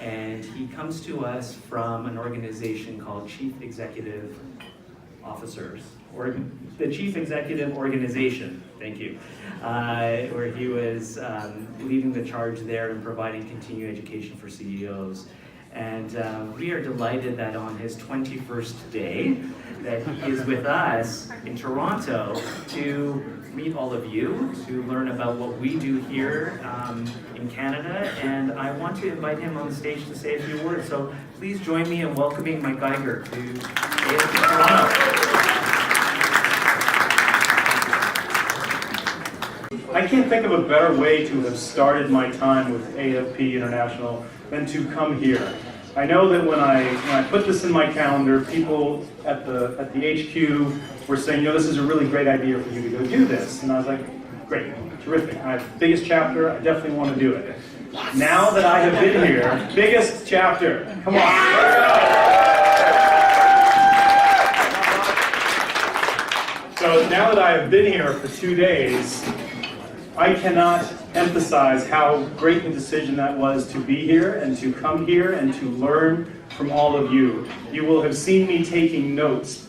and he comes to us from an organization called Chief Executive Officers, or the Chief Executive Organization, thank you, where he was leading the charge there and providing continuing education for CEOs. And we are delighted that on his 21st day, that he is with us in Toronto to meet all of you, to learn about what we do here in Canada, and I want to invite him on the stage to say a few words. So please join me in welcoming Mike Geiger to AFP Toronto. I can't think of a better way to have started my time with AFP International than to come here. I know that when I put this in my calendar, people at the HQ were saying, this is a really great idea for you to go do this. And I was like, great, terrific. I have the biggest chapter, I definitely want to do it. Now that I have been here, biggest chapter, come on. So now that I have been here for 2 days, I cannot emphasize how great a decision that was to be here and to come here and to learn from all of you. You will have seen me taking notes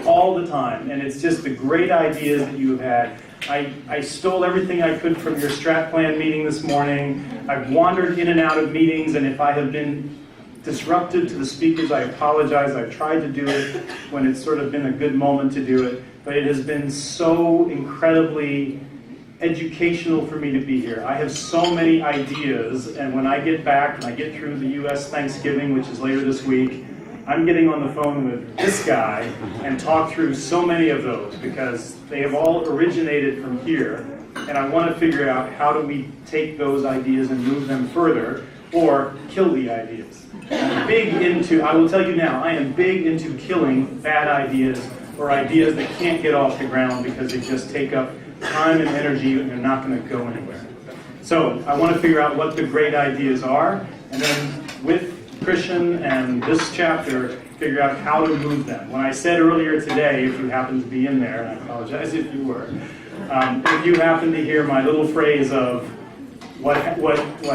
all the time, and it's just the great ideas that you have had. I stole everything I could from your strat plan meeting this morning. I've wandered in and out of meetings, and if I have been disruptive to the speakers, I apologize. I've tried to do it when it's sort of been a good moment to do it, but it has been so incredibly educational for me to be here. I have so many ideas, and when I get back and I get through the US Thanksgiving, which is later this week, I'm getting on the phone with this guy and talk through so many of those because they have all originated from here, and I want to figure out how do we take those ideas and move them further or kill the ideas. I'm big into, I will tell you now, I am big into killing bad ideas or ideas that can't get off the ground because they just take up time and energy and they're not going to go anywhere. So I want to figure out what the great ideas are, and then with Krishan and this chapter, figure out how to move them. When I said earlier today, if you happen to be in there, and I apologize if you were, if you happen to hear my little phrase of what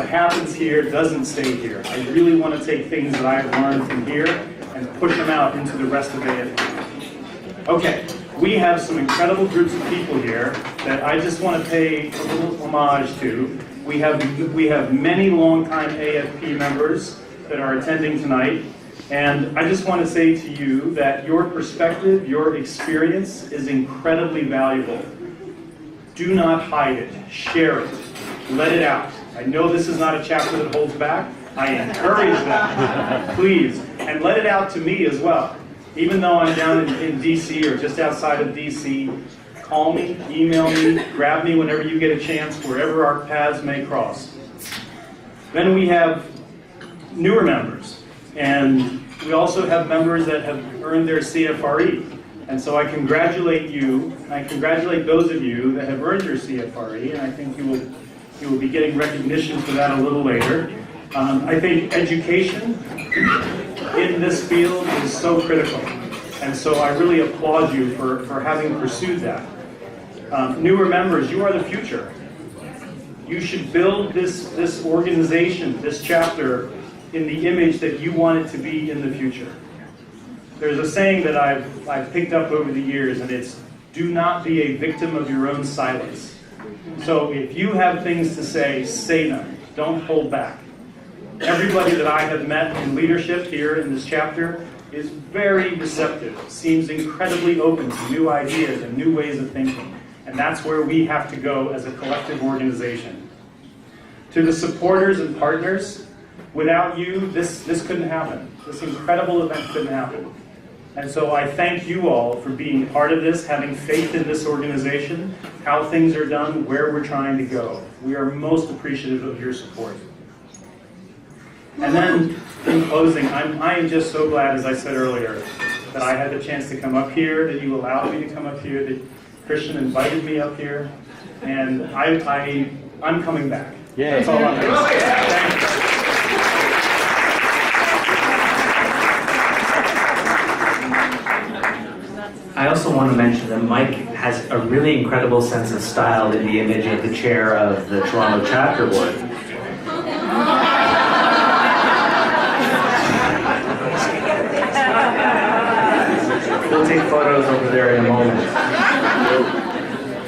happens here doesn't stay here. I really want to take things that I've learned from here and push them out into the rest of AFP. Okay. We have some incredible groups of people here that I just want to pay a little homage to. We have many longtime AFP members that are attending tonight, and I just want to say to you that your perspective, your experience is incredibly valuable. Do not hide it. Share it. Let it out. I know this is not a chapter that holds back. I encourage that. Please. And let it out to me as well. Even though I'm down in DC or just outside of DC, call me, email me, grab me whenever you get a chance, wherever our paths may cross. Then we have newer members, and we also have members that have earned their CFRE. And so I congratulate you, I congratulate those of you that have earned your CFRE, and I think you will be getting recognition for that a little later. I think education in this field is so critical, and so I really applaud you for having pursued that. Newer members, you are the future. You should build this organization, this chapter, in the image that you want it to be in the future. There's a saying that I've picked up over the years, and it's, do not be a victim of your own silence. So if you have things to say them. Don't hold back. Everybody that I have met in leadership here in this chapter is very receptive, seems incredibly open to new ideas and new ways of thinking. And that's where we have to go as a collective organization. To the supporters and partners, without you, this couldn't happen. This incredible event couldn't happen. And so I thank you all for being part of this, having faith in this organization, how things are done, where we're trying to go. We are most appreciative of your support. And then, in closing, I am just so glad, as I said earlier, that I had the chance to come up here, that you allowed me to come up here, that Krishan invited me up here, and I'm coming back. Yay. That's all I'm going to say. Thank you. I also want to mention that Mike has a really incredible sense of style in the image of the chair of the Toronto chapter board. take photos over there in a moment.